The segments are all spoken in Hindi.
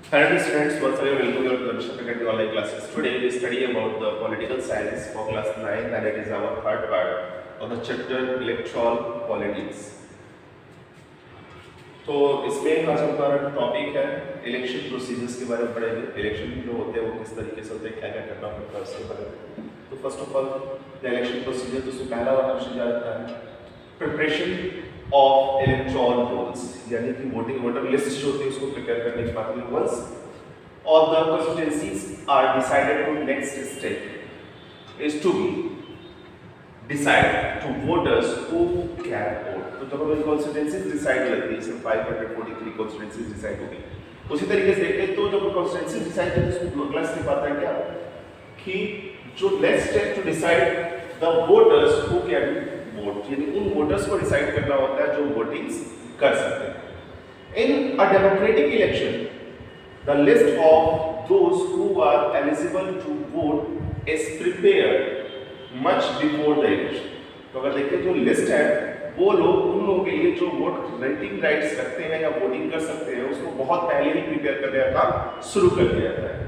Hello dear students, once again welcome you to the Mission Faculty online classes. Today we study about the political science for class 9 and it is our third part of the chapter electoral politics. तो इसमें आज हमारा टॉपिक है इलेक्शन प्रोसीजर्स के बारे में पढ़ेंगे। इलेक्शन जो होते हैं वो किस तरीके से होते हैं, क्या क्या करना पड़ता है उसके बारे में। तो first of all the election procedure, तो उसमें पहला वाला ऑप्शन जाता है प्रिपरेशन ऑफ इलेक्टोरल रोल्स, यानी कि वोटिंग वोटर लिस्ट जो होती है उसको प्रिपेयर करने के बाद में once all the constituencies are decided to next step is to be decide to voters who can vote. तो जब हमारी constituencies decide लगती है, सिर्फ 543 constituencies decide होगी। उसी तरीके से देखते हैं तो जब constituencies decide करते हैं उसमें अगला स्टेप आता है क्या कि जो next step to decide the voters who can vote, यानी उन voters को decide करना होता है जो votings कर सकते हैं। In a democratic election, the list of those who are eligible to vote is prepared much before the election. तो अगर देखें जो लिस्ट है वो लोग उन लोगों के लिए जो वोट रेंटिंग राइट्स रखते हैं या वोटिंग कर सकते हैं उसको बहुत पहले ही प्रिपेयर करने का काम शुरू कर दिया जाता है।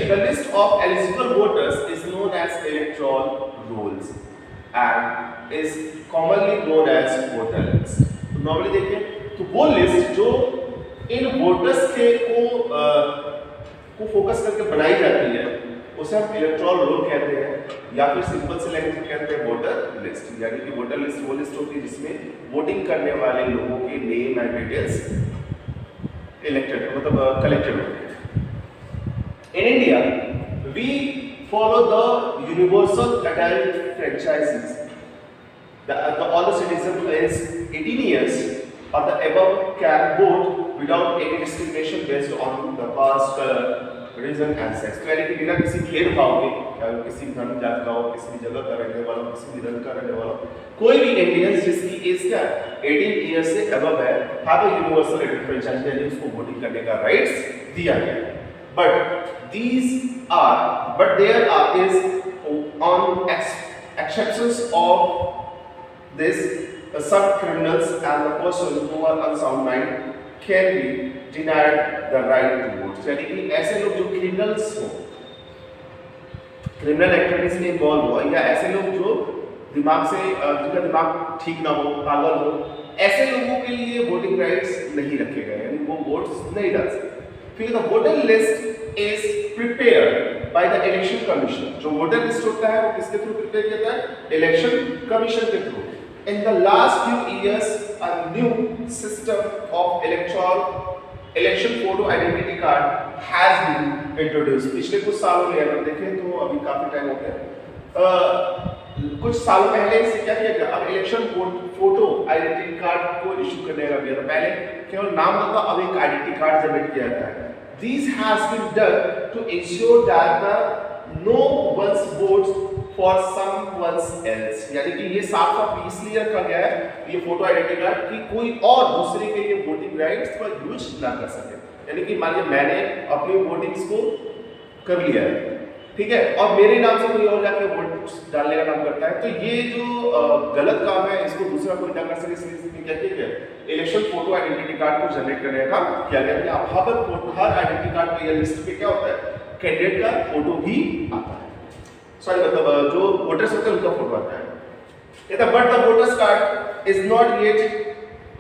The list of eligible voters is known as electoral rolls and is commonly known as voter list. तो नॉर्मली देखें तो वो लिस्ट जो इन वोटर्स के को फोकस करके बनाई जाती है उसे हम इलेक्टोरल रोल कहते हैं या फिर सिंपल से लैंग्वेज में कहते हैं वोटर लिस्ट। यानी कि वोटर लिस्ट वो लिस्ट होती है जिसमें वोटिंग करने वाले लोगों के नेम एंड डिटेल्स इलेक्टेड मतलब कलेक्टेड होते हैं। In India we follow the universal adult franchises all the citizens is 18 years or the above can vote without any discrimination based on the caste, color, religion and sex. तो यानी कि बिना किसी भेदभाव के, किसी धर्म जात का हो, किसी भी जगह का रहने वाला, किसी भी रंग का रहने वाला, कोई भी इंडियन जिसकी एज क्या 18 ईयर्स से अबव है, have a universal adult franchise, यानी उसको वोटिंग करने का राइट्स दिया गया है। But there is on exceptions of this, some criminals and the person who are unsound mind can be denied the right to vote. यानी कि ऐसे लोग जो criminals हो, criminal activities में involved हो या ऐसे लोग जो दिमाग से जिनका दिमाग ठीक ना हो, पागल हो, ऐसे लोगों के लिए वोटिंग राइट्स नहीं रखे गए, यानी वो वोट्स नहीं डाल सकते। फिर the voter list is prepared by the election commission. जो वोटर लिस्ट होता है वो किसके थ्रू प्रिपेयर किया जाता है? इलेक्शन कमीशन के through. In the last few years, a new system of election photo identity card has been introduced. पिछले कुछ सालों में अगर देखें तो अभी काफी टाइम हो गया। कुछ साल पहले से क्या किया गया? अब इलेक्शन फोटो आइडेंटिटी कार्ड को इशू करने लगा गया था। पहले केवल नाम होता, अब एक आइडेंटिटी कार्ड जनरेट किया जाता है। This has been done to ensure that no one's votes for someone else, यानी कि ये साफ साफ इसलिए रखा गया है ये फोटो आइडेंटिटी कार्ड कि कोई और दूसरे के लिए वोटिंग राइट्स का यूज ना कर सके। यानी कि मान लीजिए मैंने अपनी वोटिंग्स को कर लिया है, ठीक है, और मेरे नाम से कोई और जाके वोट डालने का काम करता है, तो ये जो गलत काम है इसको दूसरा कोई ना कर सके, इसलिए क्या किया गया? इलेक्शन फोटो आइडेंटिटी कार्ड को जनरेट करने का काम किया गया। हर आइडेंटिटी कार्ड पे या लिस्ट पे क्या होता है? कैंडिडेट का फोटो भी आता है, सॉरी मतलब जो वोटर्स होते हैं उनका फोटो आता है। कहता but the voters card is not yet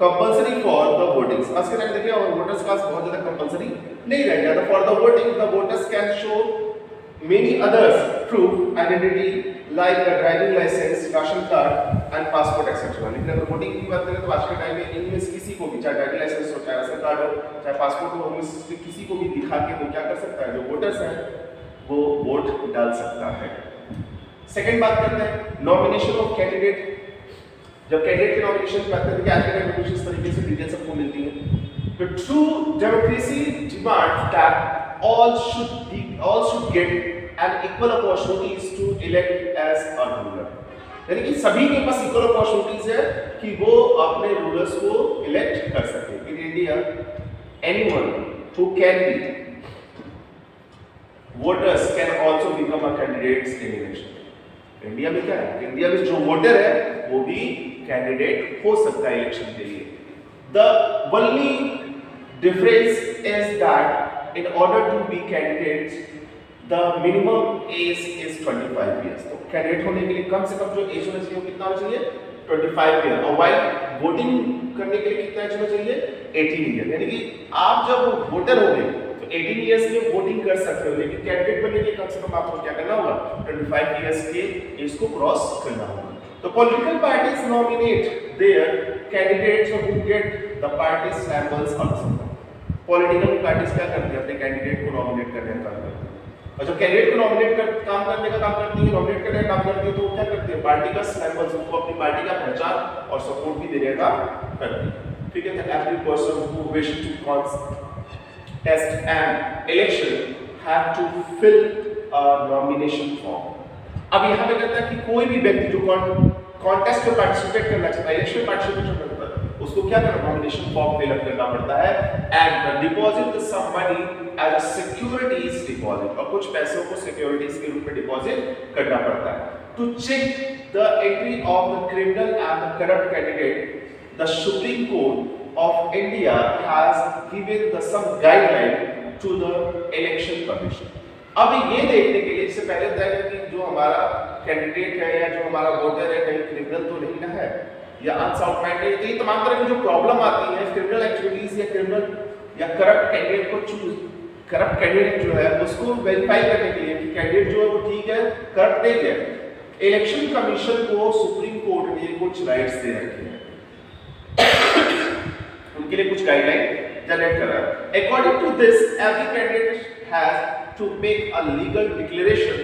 compulsory for the votings. आज के टाइम देखिए वोटर्स कार्ड बहुत ज्यादा कंपल्सरी नहीं रह गया। For the voting the voters can show many others proof identity like a driving license, ration card and passport etc. लेकिन अगर वोटिंग की बात करें तो आज के टाइम में इनमें से किसी को भी, चाहे ड्राइविंग लाइसेंस हो, चाहे राशन कार्ड हो, चाहे पासपोर्ट हो, उनमें से किसी को भी दिखा के वो क्या कर सकता है? जो वोटर्स हैं वो वोट डाल सकता है। सेकंड बात करते हैं नॉमिनेशन ऑफ कैंडिडेट। जब कैंडिडेट की नॉमिनेशन की बात करते हैं आज के टाइम में कुछ इस तरीके से डिटेल्स सबको मिलती है। The true democracy demands that all should get an equal opportunities to elect as a ruler. यानी कि सभी के पास इक्वल अपॉर्चुनिटीज है कि वो अपने रूलर्स को इलेक्ट कर सके। In India anyone who can be voters can also become a candidates in election. India में क्या है? इंडिया में जो वोटर है वो भी कैंडिडेट हो सकता है इलेक्शन के लिए। The only difference is that in order to be candidates the minimum age is 25 years. तो कैंडिडेट होने के लिए कम से कम जो एज होना चाहिए वो कितना होना चाहिए 25 ईयर, और वाइल वोटिंग करने के लिए कितना एज होना चाहिए 18 ईयर। यानी कि आप जब वोटर होंगे तो 18 इयर्स में वोटिंग कर सकते हो, लेकिन कैंडिडेट बनने के लिए कम से कम आपको क्या करना होगा 25 इयर्स के एज को क्रॉस करना होगा। तो political parties nominate their candidates who get the party samples also. Political parties क्या करती है अपने कैंडिडेट को नॉमिनेट करने का काम करती है, और जब कैंडिडेट को नॉमिनेट काम करने का काम करती है, नॉमिनेट करने का काम करती है, तो क्या करती है पार्टी का सैंपल्स उनको अपनी पार्टी का पहचान और सपोर्ट भी देने का करती है। ठीक है, तो every person who wish to contest an election have to fill a nomination form। अब यहाँ पे कहता है कि कोई भी व्यक्ति जो कॉन्टेस्ट में पार्टिसिपेट करना चाहता है, इलेक्शन में पार्टिसिपेट करना चाहता है, उसको क्या करना नॉमिनेशन फॉर्म फिल अप करना पड़ता है and deposit some money as a securities deposit, और कुछ पैसों को सिक्योरिटीज के रूप में डिपॉजिट करना पड़ता है। To check the entry of the criminal and the corrupt candidate the Supreme Court of India has given the some guideline to the election commission। अब ये देखने के लिए इससे पहले तय कि जो हमारा कैंडिडेट है या जो हमारा वोटर है कहीं क्रिमिनल तो नहीं ना है या अनसाउंड, तो ये तमाम तरह की जो प्रॉब्लम आती है क्रिमिनल एक्टिविटीज या क्रिमिनल या करप्ट कैंडिडेट को चूज, करप्ट कैंडिडेट जो है उसको वेरीफाई करने के लिए कि कैंडिडेट जो है वो ठीक है करप्ट नहीं है, इलेक्शन कमीशन को सुप्रीम कोर्ट ने कुछ राइट्स दे रखे हैं, उनके लिए कुछ गाइडलाइन जनरेट कर रहा है। According to this every candidate has to make a legal declaration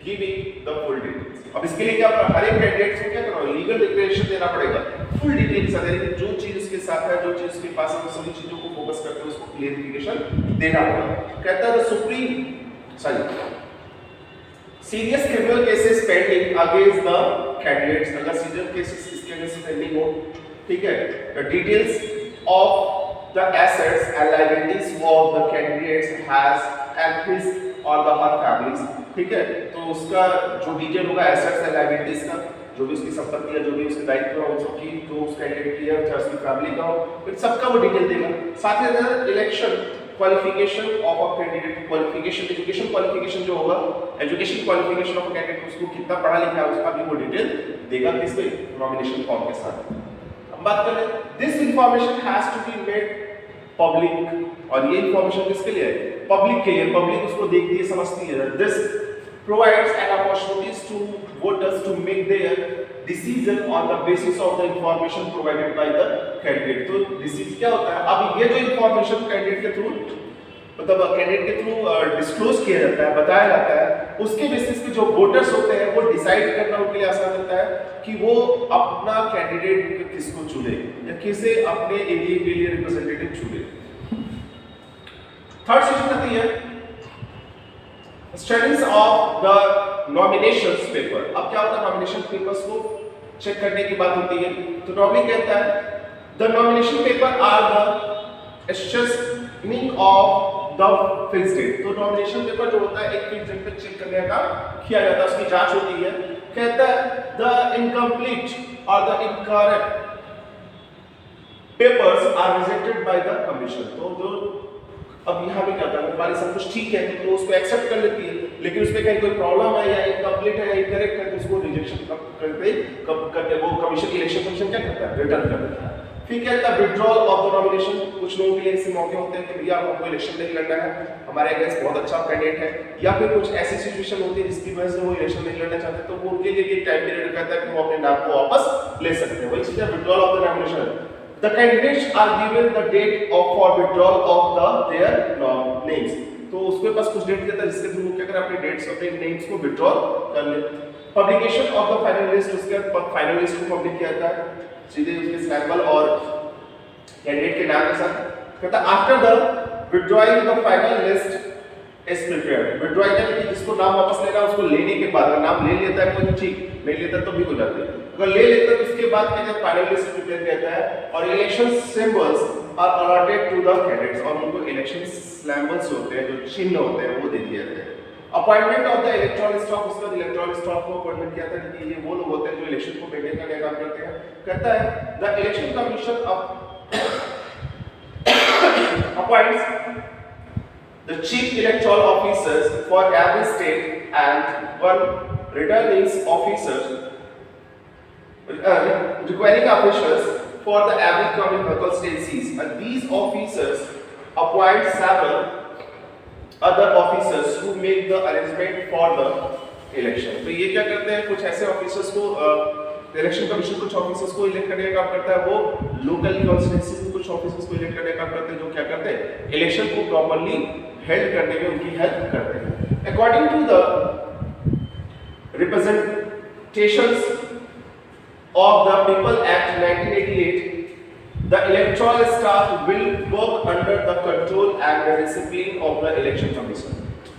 giving the full details. अब इसके लिए क्या हर एक कैंडिडेट को क्या करना है लीगल डिक्लेरेशन देना पड़ेगा, फुल डिटेल्स यानी जो चीज उसके साथ है, जो चीज उसके पास है, सभी चीजों को फोकस करके उसको क्लियरिफिकेशन देना होगा। कहता है the supreme serious criminal cases pending against the candidates, अगर सीरियस केसेस इसके अगेंस्ट पेंडिंग हो, ठीक है, the details of the assets and liabilities of the candidates has and his or the her families। ठीक है, तो उसका जो डिटेल होगा एसेट्स एंड लायबिलिटीज का, जो भी उसकी संपत्ति है, जो भी उसके दायित्व है, उसकी जो उस कैंडिडेट की है, चाहे उसकी फैमिली का हो, इन सबका वो डिटेल देगा। साथ ही साथ election qualification of a candidate, qualification education qualification जो होगा, education qualification of a candidate, उसको कितना पढ़ा लिखा है उसका भी वो डिटेल देगा किसके नॉमिनेशन फॉर्म के साथ। बात कर ले this information has to be made public, और ये इंफॉर्मेशन किसके लिए है पब्लिक के लिए, पब्लिक उसको देखती है समझती है। This provides an opportunities to voters to make their decision on the basis of the information provided by the candidate. तो डिसीजन क्या होता है, अब ये जो इंफॉर्मेशन कैंडिडेट के थ्रू मतलब कैंडिडेट के थ्रू डिस्क्लोज किया जाता है, बताया जाता है, उसके बेसिस पे जो वोटर्स होते हैं वो डिसाइड करना उनके लिए आसान होता है कि वो अपना कैंडिडेट किसको चुने या किसे अपने एरिया के लिए रिप्रेजेंटेटिव चुने। थर्ड सेशन आती है studies of the nominations paper. अब क्या होता है नॉमिनेशन पेपर्स को चेक करने की बात होती है, तो नॉमिनी कहता है the nomination paper are the assessment of the fixed date. तो नॉमिनेशन पेपर जो होता है एक फिक्स्ड डेट पे चेक करने का किया जाता है, उसकी जांच होती है। कहता है the incomplete or the incorrect papers are rejected by the commission. तो जो अब यहाँ पे क्या होता है हमारी सब कुछ ठीक है तो उसको एक्सेप्ट कर लेती है, लेकिन उसमें कहीं कोई प्रॉब्लम है या इनकम्प्लीट है या इनकरेक्ट है तो उसको रिजेक्शन करते वो कमीशन इलेक्शन कमीशन क्या करता है रिटर्न कर देता है। फिर कहता है विड्रॉल ऑफ द नॉमिनेशन। कुछ लोगों के लिए ऐसे मौके होते हैं कि भैया हमको इलेक्शन नहीं लड़ना है, हमारे अगेंस्ट बहुत अच्छा कैंडिडेट है, या फिर कुछ ऐसी सिचुएशन होती है जिसकी वजह से वो इलेक्शन नहीं लड़ना चाहते, तो वो उनके लिए एक टाइम पीरियड कहता है कि वो अपने नाम को वापस ले सकते हैं। वही चीज है withdrawal of the nomination. The candidates are given the date of for withdrawal of their names। तो उसके पास कुछ डेट देता है जिसके थ्रू क्या करे अपने डेट्स अपने नेम्स को विड्रॉल कर ले। Publication of the final list, उसके फाइनल लिस्ट को पब्लिक किया जाता है सीधे उसके सैंपल और कैंडिडेट के नाम के साथ। कहता after the withdrawing the final list is prepared. Withdrawing यानी कि जिसको नाम वापस लेना उसको लेने के बाद अगर नाम ले लेता है कोई तो ठीक, नहीं लेता तो भी हो जाते हैं, अगर ले लेता है तो उसके बाद क्या है फाइनल लिस्ट प्रिपेयर किया है और election symbols are allotted to the candidates और उनको इलेक्शन सिंबल्स होते हैं जो चिन्ह होते हैं वो दे दिए जाते हैं। Appointment of the electronic stock, उसका इलेक्ट्रॉनिक स्टॉक को अपॉइंटमेंट किया था कि ये वो लोग होते हैं जो इलेक्शन को मेंटेन करने का काम करते हैं। कहता है the election commission appoints the chief electoral officers for every state and one returning officer, requiring officials for the every constituencies, and these officers appoint several other officers who make the arrangement for the election. तो ये क्या करते हैं, कुछ ऐसे ऑफिसर्स को इलेक्शन कमीशन कुछ ऑफिसर्स को इलेक्ट करने का काम करता है, वो लोकल कॉन्स्टिट्यूएंसीज में कुछ ऑफिसर्स को इलेक्ट करने का काम करते हैं, जो क्या करते हैं, इलेक्शन को प्रॉपर्ली हेल्ड करने में उनकी हेल्प करते हैं. According to the representations of the People Act 1988, the electoral staff will work under the control and the discipline of the Election Commission.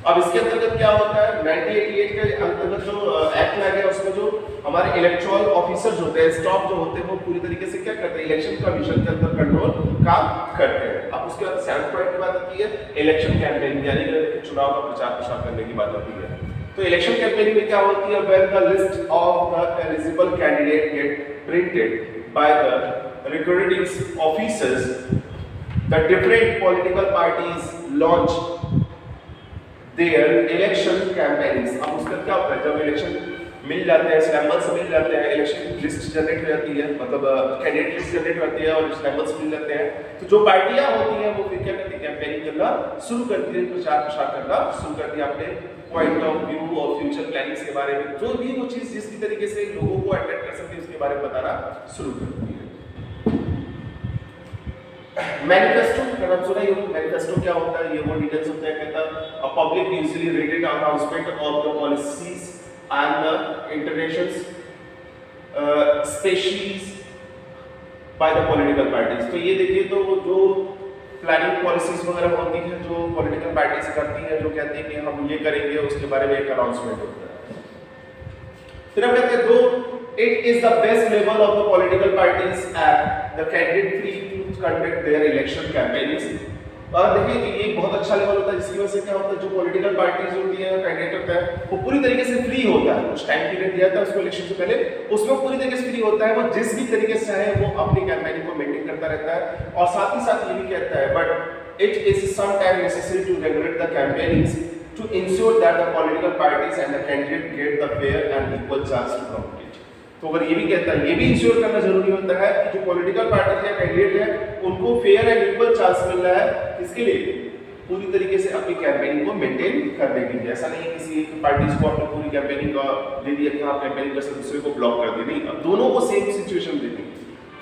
अब इसके अंतर्गत क्या होता है, 1988 के अंतर्गत जो एक्ट लाया गया उसमें जो हमारे इलेक्टोरल ऑफिसर्स होते हैं, स्टाफ जो होते हैं, वो पूरी तरीके से क्या करते हैं, इलेक्शन कमीशन के अंदर कंट्रोल काम करते हैं. अब उसके बाद 7th पॉइंट की बात आती है इलेक्शन कैंपेनिंग, यानी कि चुनाव का प्रचार प्रसार करने की बात आती है. तो इलेक्शन कैंपेनिंग में क्या होती है, when the list of the eligible candidate get printed by the recruiting officers, the different political parties launch their election campaigns. अब उसका क्या होता है, जब इलेक्शन मिल जाते हैं, स्लैम्बर्स मिल जाते हैं, इलेक्शन लिस्ट जनरेट हो जाती है, मतलब कैंडिडेट लिस्ट जनरेट होती है और स्लैम्बर्स मिल जाते हैं, तो जो पार्टियां होती हैं वो फिर क्या करती है, कैंपेनिंग करना शुरू करती है, प्रचार प्रसार करना शुरू करती है, अपने पॉइंट ऑफ व्यू और फ्यूचर प्लानिंग्स के बारे में, जो भी वो चीज जिस भी तरीके से लोगों को अट्रैक्ट कर सकती है उसके बारे में बताना शुरू करती है. मैनिफेस्टो का नाम सुना ही होगा. मैनिफेस्टो क्या होता है, ये वो डिटेल्स होते हैं, कहता है public usually readed announcement of the policies and the interventions species by the political parties. तो ये देखिए, तो जो प्लानिंग पॉलिसीज वगैरह होती है जो पॉलिटिकल पार्टीज करती हैं, जो कहती है कि हम ये करेंगे, उसके बारे में एक अनाउंसमेंट होता है. फिर हम कहते हैं दो it is the best level of the political parties and the candidate free to conduct their election campaigns. और देखिए कि ये बहुत अच्छा लेवल होता है, जिसकी वजह से क्या होता है, जो पॉलिटिकल पार्टीज होती है, कैंडिडेट होता है, वो पूरी तरीके से फ्री होता है. कुछ टाइम पीरियड दिया था उसको इलेक्शन से पहले, उसमें पूरी तरीके से फ्री होता है, वो जिस भी तरीके से चाहे वो अपनी कैंपेनिंग को मेंटेन करता रहता है. और साथ ही साथ ये भी कहता है but it is some time necessary to regulate the campaignings to ensure that the political parties and the candidate get the fair and equal chance to compete. तो अगर ये भी कहता है, ये भी इंश्योर करना जरूरी होता है कि जो पॉलिटिकल पार्टी है, कैंडिडेट है, उनको फेयर एंड इक्वल चांस मिल रहा है. इसके लिए पूरी तरीके से अपनी कैंपेनिंग को मेंटेन करने के लिए. ऐसा नहीं है किसी एक पार्टीज को आपने पूरी कैंपेनिंग का दे दिया कि आप कैंपेनिंग कर सकते, दूसरे को ब्लॉक कर दिया, नहीं. अब दोनों को सेम सिचुएशन देनी.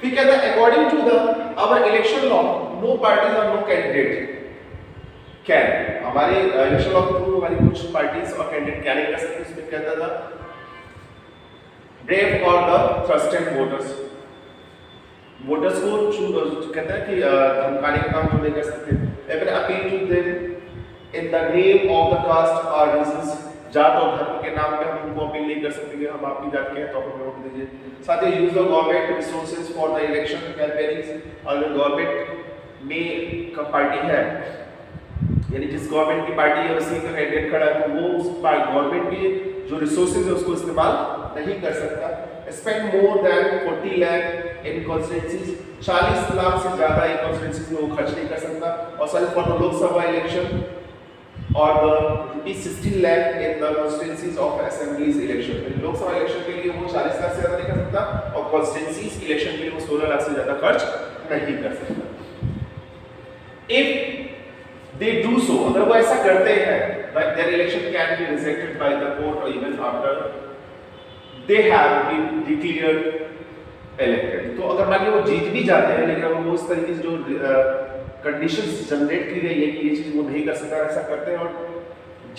फिर कहता है according to the our election law no parties or no candidate can. हमारे इलेक्शन लॉ के थ्रू हमारी कुछ पार्टीज और कैंडिडेट क्या नहीं कर सकते. उसमें कहता था ब्रेव और द ट्रस्टेड वोटर्स, वोटर्स को कहता है कि धमकाने का काम जो नहीं कर सकते. लेकिन appeal to them in the name of the caste or reasons, जात और धर्म के नाम पे हम उनको अपील नहीं कर सकते कि हम आपकी जात के हैं तो हमें वोट दीजिए. साथ ही use the government resources for the election campaigning. और गवर्नमेंट में का पार्टी है, यानी जिस गवर्नमेंट की पार्टी है उसी का कैंडिडेट खड़ा है, तो वो उस गवर्नमेंट की जो रिसोर्सेज है उसको इस्तेमाल नहीं कर सकता. स्पेंड मोर देन 40 लाख इन कॉन्स्टिट्यूएंसीज, 40 लाख से ज्यादा इन कॉन्स्टिट्यूएंसीज में वो खर्च नहीं कर सकता. और सिर्फ फॉर द लोकसभा इलेक्शन और the 16 lakh in the constituencies of assemblies election. Lok Sabha election के लिए वो 40 लाख से ज्यादा नहीं कर सकता और कॉन्स्टिट्यूएंसीज इलेक्शन के लिए वो 16 लाख से ज्यादा खर्च नहीं कर सकता. इफ they do so, अगर वो ऐसा करते हैं, like their election can be rejected by the court or even after they have been declared elected. तो अगर मान लो वो जीत भी जाते हैं, लेकिन अगर वो उस तरीके से जो कंडीशंस जनरेट की गई है कि ये चीज वो नहीं कर सकता, ऐसा करते हैं और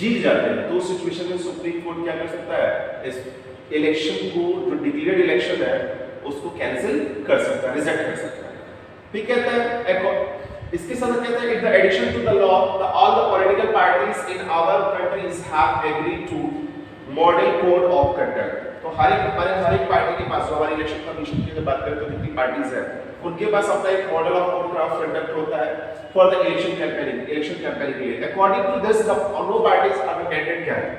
जीत जाते हैं, तो उस सिचुएशन में सुप्रीम कोर्ट क्या कर सकता है, इस इलेक्शन को जो डिक्लेयर्ड इलेक्शन है उसको कैंसिल कर सकता है, रिजेक्ट कर सकता है. फिर कहता है इसके साथ कहता है, in the addition to the law, all the political parties in our countries have agreed to model code of conduct. तो हर एक पार्टी के पास, हमारी इलेक्शन कमीशन की जब बात करें तो जितनी पार्टीज है उनके पास अपना एक model of code of conduct होता है फॉर द इलेक्शन कैंपेनिंग के लिए. According to this no parties or candidate क्या है.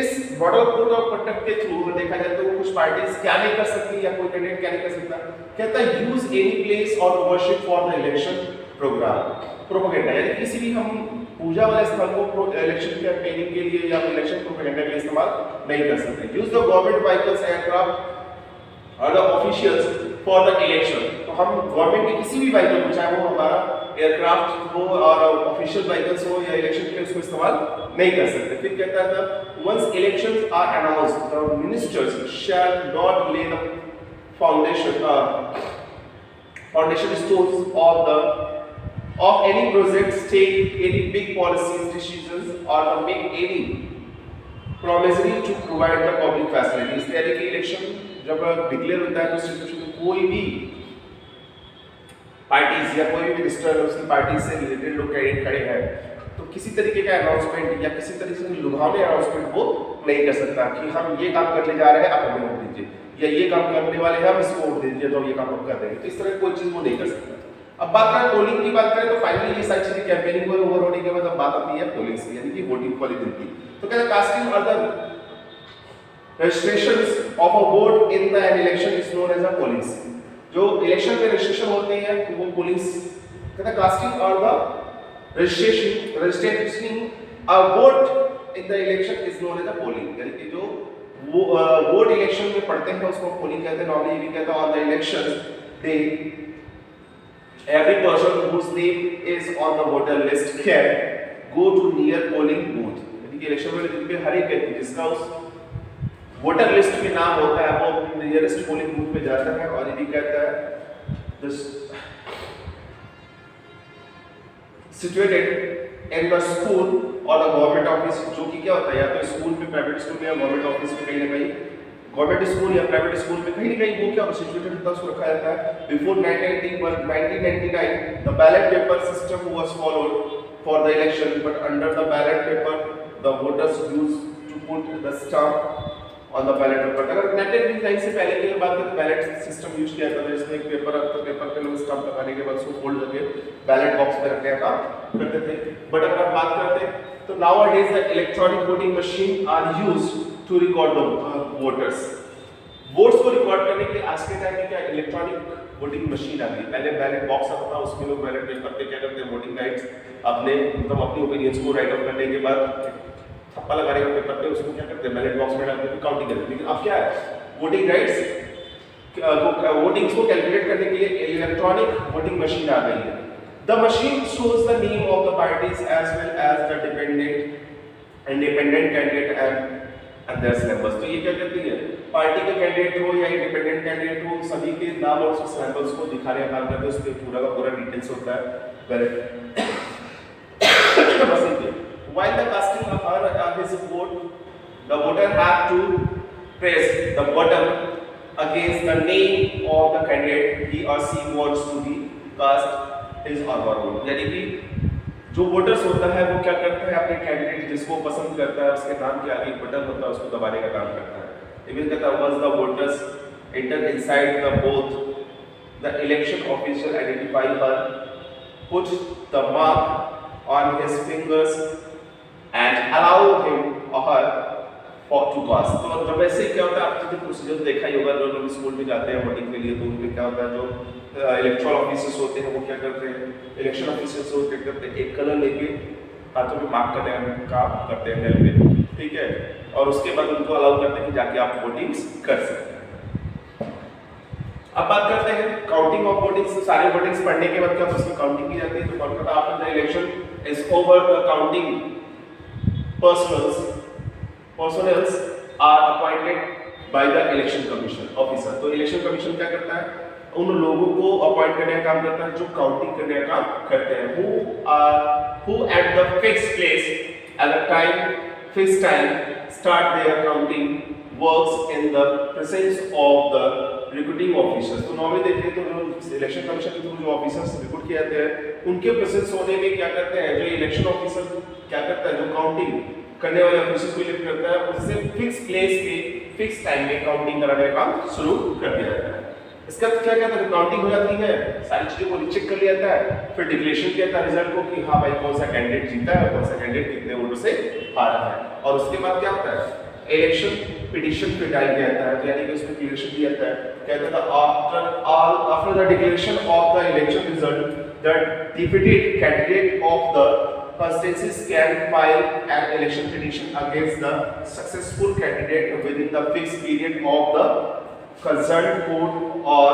इस मॉडल कोड ऑफ कंडक्ट के थ्रू देखा जाए तो कुछ पार्टीज क्या नहीं कर सकती या कोई कैंडिडेट क्या नहीं कर सकता. कहता है use any place or worship for the election programme. Propaganda यानी किसी भी हम पूजा वाले स्थल को इलेक्शन कैंपेनिंग के लिए या इलेक्शन प्रोपेगेंडा के लिए इस्तेमाल नहीं कर सकते। Use the government vehicles aircraft और the officials for the election. तो हम गवर्नमेंट के किसी भी व्हीकल को, चाहे वो हमारा एयरक्राफ्ट हो और ऑफिशियल व्हीकल्स हो या इलेक्शन के लिए उसको इस्तेमाल नहीं कर सकते। फिर कहता है once elections are announced the ministers shall not lay the foundation stones of any projects, take any big policies decisions or make any promissory to provide the public facilities। यानी कि इलेक्शन जब डिक्लेयर होता है तो सिचुएशन में कोई भी पार्टीज या कोई भी मिनिस्टर उसकी पार्टी से रिलेटेड लोग खड़े हैं तो किसी तरीके का अनाउंसमेंट या किसी तरीके से लुभावने अनाउंसमेंट वो नहीं कर सकता कि हम ये काम करने जा रहे हैं, आप हमें वोट दीजिए, या ये काम करने वाले हैं हम इसको वोट दीजिए तो ये काम हम कर देंगे। तो इस तरह कोई चीज वो नहीं कर सकता। अब बात करें पोलिंग की, बात करें तो फाइनली ये सारी चीजें कैंपेनिंग में ओवर होने के बाद अब बात आती है पोलिंग की, यानी कि वोटिंग वाली दिन की। तो कहते हैं casting or the registrations of a vote in the an election is known as a polling. जो इलेक्शन में रजिस्ट्रेशन होते हैं वो पोलिंग। कहते हैं casting or the registration a vote in the election is known as a polling, यानी कि जो वो वोट इलेक्शन में पढ़ते हैं उसको पोलिंग कहते हैं। नॉर्मली ये भी कहता है on the election day every person whose name is on the voter list can go to near polling booth। यानी कि इलेक्शन वाले दिन पे हर एक व्यक्ति जिसका उस वोटर लिस्ट में नाम होता है वो अपने नियरेस्ट पोलिंग बूथ पे जाता है। और ये भी कहता है this situated in the school और द गवर्नमेंट ऑफिस, जो कि क्या होता है या तो स्कूल में, प्राइवेट स्कूल में या गवर्नमेंट ऑफिस में, कहीं ना कहीं गवर्नमेंट स्कूल या प्राइवेट स्कूल में कहीं ना कहीं वो क्या सिचुएटेड होता है उसको रखा जाता है। Before 1999 the ballot paper system was followed for the election, but under the ballot paper the voters used to put the stamp on the ballot paper. अगर 1999 से पहले की बात करें तो बैलेट सिस्टम यूज किया जाता था, जिसमें एक पेपर आता था, पेपर पे लोग स्टाम्प लगाने के बाद उसको फोल्ड करके बैलेट बॉक्स में रखने का करते थे। बट अगर आप बात करते हैं तो nowadays the electronic voting machine are used to record the voters. Votes को रिकॉर्ड करने के लिए आज के टाइम में क्या इलेक्ट्रॉनिक वोटिंग मशीन आ गई। पहले बैलेट बॉक्स आता था, उसमें लोग बैलेट पेपर पे क्या करते हैं वोटिंग राइट्स अपने मतलब अपनी ओपिनियंस को राइट ऑफ करने के बाद थप्पा लगाने का पेपर पे उसको क्या करते हैं बैलेट बॉक्स में डालते हैं काउंटिंग करते हैं। लेकिन अब क्या है वोटिंग राइट्स वोटिंग्स को कैलकुलेट करने के लिए इलेक्ट्रॉनिक वोटिंग मशीन आ गई है। The machine shows the name of the parties as well as the independent candidate and their syllabus. तो ये क्या करती है पार्टी का कैंडिडेट हो या इंडिपेंडेंट कैंडिडेट हो सभी के नाम और सिलेबस को दिखाने का काम करते हैं। उसमें पूरा का पूरा डिटेल्स होता है। While the casting of his vote, the voter have to press the button against the name of the candidate he or she wants to be cast his or her vote। यानी कि जो वोटर्स होता है वो क्या करता है अपने कैंडिडेट जिसको पसंद करता है उसके नाम के आगे एक बटन होता है उसको दबाने का काम करता है। इवन कहता है once the voters enter inside the booth, the election official identify her, put the mark on his fingers and allow him or her to cast। तो जब ऐसे क्या होता है आपने प्रोसीजर देखा ही होगा, जो लोग स्कूल में जाते हैं वोटिंग के लिए तो उनमें क्या होता है जो इलेक्टोरल ऑफिसर्स होते हैं वो क्या करते हैं इलेक्शन ऑफिसर्स वो क्या करते हैं एक कलर लेके हाथों में मार्क करने का काम करते हैं नेल पे, ठीक है, और उसके बाद उनको अलाउ करते हैं कि जाके आप वोटिंग्स कर सकते हैं। अब बात करते हैं काउंटिंग ऑफ वोटिंग्स। सारे वोटिंग्स पढ़ने के बाद क्या उसकी काउंटिंग की जाती है। तो Kolkata after the election is over the counting personnels are appointed by the election commission officer। तो इलेक्शन कमीशन क्या करता है उन लोगों को अपॉइंट करने का काम करता है जो काउंटिंग करने का काम करते हैं। who at the fixed place at the fixed time start their counting works in the presence of the recruiting officers। तो नॉर्मली देखिए तो जो इलेक्शन कमीशन के थ्रू जो ऑफिसर्स रिक्रूट किए जाते हैं उनके प्रेजेंस होने में क्या करते हैं जो इलेक्शन ऑफिसर क्या करता है जो काउंटिंग करने वाले ऑफिसर्स को इलेक्ट करता है उससे फिक्स प्लेस पे फिक्स टाइम में काउंटिंग कराने का काम शुरू कर दिया जाता है। इसका क्या कहता है काउंटिंग हो जाती है सारी चीजों को चेक कर लिया जाता है फिर डिक्लेरेशन किया जाता है रिजल्ट को कि हाँ भाई कौन सा कैंडिडेट जीता है और कौन सा कैंडिडेट कितने वोटों से हारा है। और उसके बाद क्या होता है इलेक्शन पिटीशन पे डाल दिया जाता है, तो यानी कि उसमें क्लियरेशन दिया जाता है, कहता था after the declaration of the election result the defeated candidate of the constituencies can file an election petition against the successful candidate within the fixed period of the concerned court or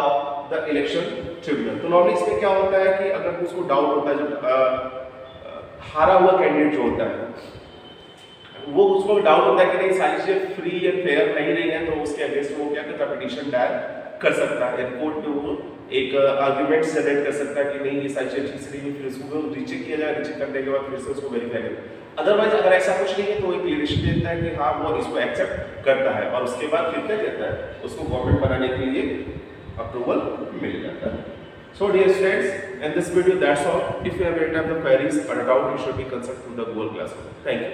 the election tribunal। तो नॉर्मली इसमें क्या होता है कि अगर उसको डाउट होता है, जब हारा हुआ कैंडिडेट जो होता है वो उसको डाउट होता है कि नहीं सारी चीजें फ्री एंड फेयर नहीं रही है, तो उसके अगेंस्ट वो क्या करता है, पिटीशन दायर कर सकता है, कोर्ट में वो एक आर्गुमेंट जनरेट कर सकता है कि नहीं ये सारी चीजें ठीक से नहीं, फिर उसको रीचेक किया जाए, रीचेक करने के बाद फिर से उसको वेरीफाई करें। अदरवाइज अगर ऐसा कुछ नहीं है तो एक क्लियरेशन देता है कि हाँ वो इसको एक्सेप्ट करता है, और उसके बाद फिर क्या कहता है, उसको गवर्नमेंट बनाने के लिए अप्रूवल मिल जाता है। So dear students, in this video that's all. If you have any type of queries or doubt, you should be consulted to the Google Classroom. Thank you.